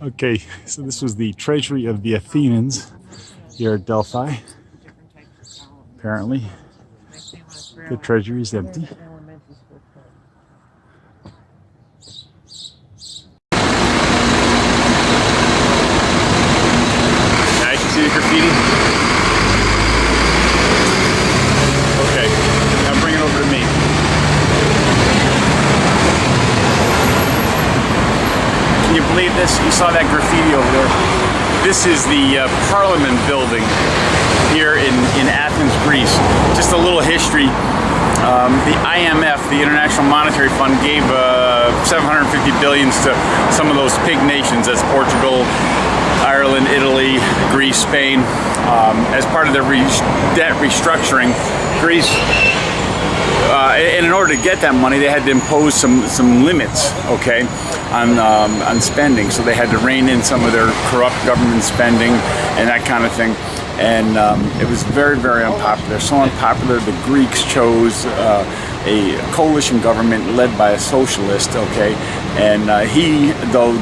Okay, so this was the treasury of the Athenians here at Delphi. Apparently, the treasury is empty. Yeah, I can see the graffiti. Okay, now bring it over to me. Can you believe this? You saw that graffiti over there. This is the Parliament building here in Athens, Greece. Just a little history. The IMF, the International Monetary Fund, gave 750 billion to some of those pig nations. That's Portugal, Ireland, Italy, Greece, Spain. As part of their debt restructuring, Greece, and in order to get that money, they had to impose some limits, okay, on spending. So they had to rein in some of their corrupt government spending and that kind of thing. And it was very, very unpopular. So unpopular, the Greeks chose a coalition government led by a socialist, okay? And he, though,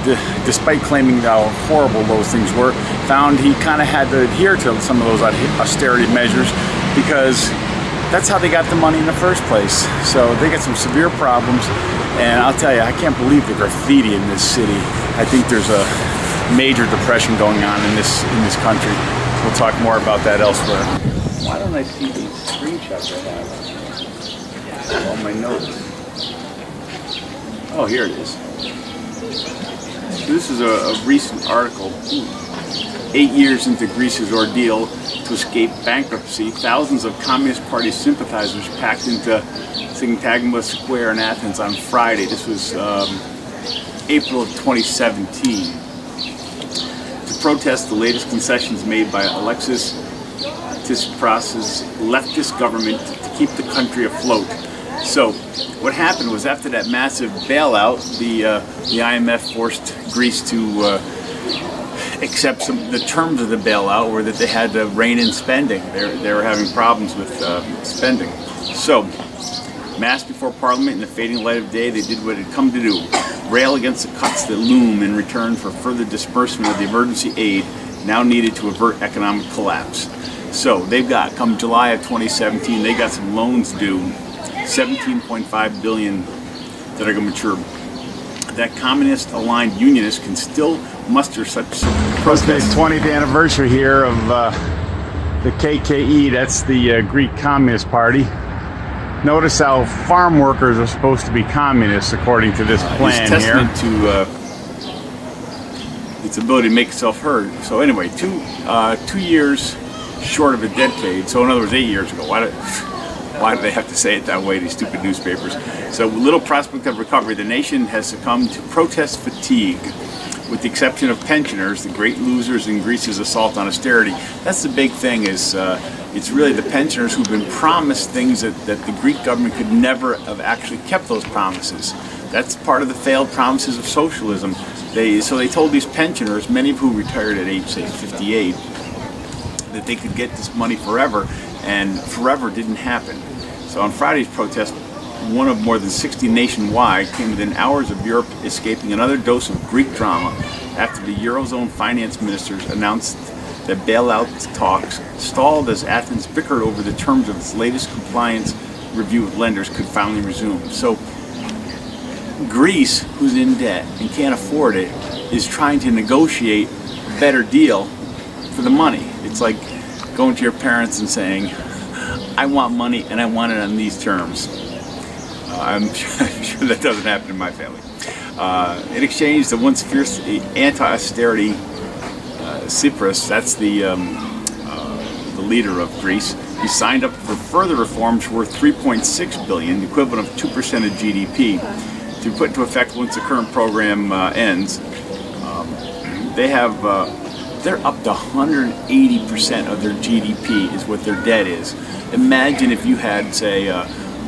despite claiming how horrible those things were, found he kind of had to adhere to some of those austerity measures because that's how they got the money in the first place. So they got some severe problems. And I'll tell you, I can't believe the graffiti in this city. I think there's a major depression going on in this country. We'll talk more about that elsewhere. Why don't I see these screenshots I have on my notes? Oh, here it is. This is a recent article. 8 years into Greece's ordeal to escape bankruptcy, thousands of Communist Party sympathizers packed into Syntagma Square in Athens on Friday. This was April of 2017. Protest the latest concessions made by Alexis Tsipras' leftist government to keep the country afloat. So, what happened was after that massive bailout, the IMF forced Greece to accept the terms of the bailout were that they had to rein in spending. They were having problems with spending. So, mass before Parliament in the fading light of day, they did what it had come to do. Rail against the cuts that loom in return for further disbursement of the emergency aid now needed to avert economic collapse. So they've got, come July of 2017, they got some loans due, 17.5 billion that are going to mature. That communist-aligned unionists can still muster such protests. 20th anniversary here of the KKE, that's the Greek Communist Party. Notice how farm workers are supposed to be communists according to this plan here. It's testament to its ability to make itself heard. So anyway, two years short of a decade. So in other words, 8 years ago. Why do they have to say it that way, these stupid newspapers? So little prospect of recovery. The nation has succumbed to protest fatigue. With the exception of pensioners, the great losers in Greece's assault on austerity. That's the big thing is it's really the pensioners who've been promised things that the Greek government could never have actually kept those promises. That's part of the failed promises of socialism. So they told these pensioners, many of whom retired at age, say, 58, that they could get this money forever, and forever didn't happen. So on Friday's protest, one of more than 60 nationwide came within hours of Europe escaping another dose of Greek drama after the Eurozone finance ministers announced that bailout talks stalled as Athens bickered over the terms of its latest compliance review with lenders could finally resume. So Greece, who's in debt and can't afford it, is trying to negotiate a better deal for the money. It's like going to your parents and saying, I want money and I want it on these terms. I'm sure that doesn't happen in my family. In exchange, the once fierce anti-austerity Tsipras, that's the leader of Greece, he signed up for further reforms worth 3.6 billion, the equivalent of 2% of GDP, to be put into effect once the current program ends. They're up to 180% of their GDP is what their debt is. Imagine if you had, say,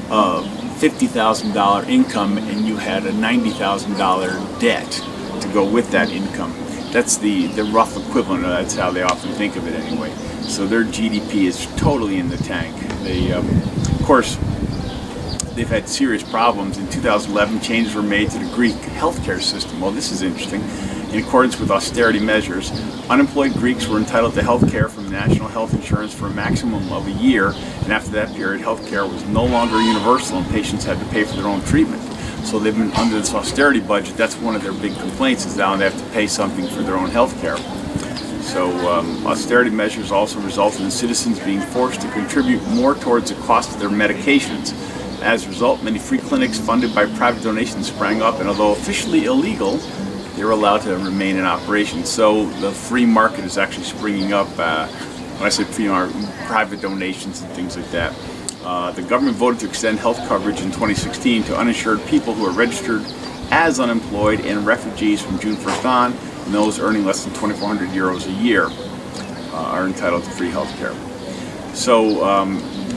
$50,000 income and you had a $90,000 debt to go with that income. That's the rough equivalent. That's how they often think of it anyway. So their GDP is totally in the tank. They, of course, they've had serious problems. In 2011, changes were made to the Greek healthcare system. Well, this is interesting. In accordance with austerity measures, unemployed Greeks were entitled to health care from national health insurance for a maximum of a year, and after that period, health care was no longer universal and patients had to pay for their own treatment. So they've been under this austerity budget. That's one of their big complaints, is now they have to pay something for their own health care. So austerity measures also resulted in citizens being forced to contribute more towards the cost of their medications. As a result, many free clinics funded by private donations sprang up, and although officially illegal, they were allowed to remain in operation. So the free market is actually springing up. When I say free market, private donations and things like that. The government voted to extend health coverage in 2016 to uninsured people who are registered as unemployed and refugees from June 1st on, and those earning less than 2,400 euros a year are entitled to free health care. So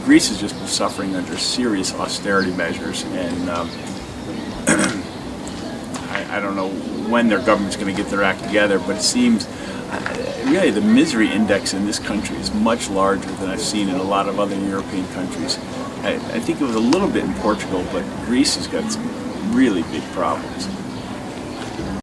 Greece has just been suffering under serious austerity measures, and I don't know when their government's going to get their act together, but it seems really the misery index in this country is much larger than I've seen in a lot of other European countries. I think it was a little bit in Portugal, but Greece has got some really big problems.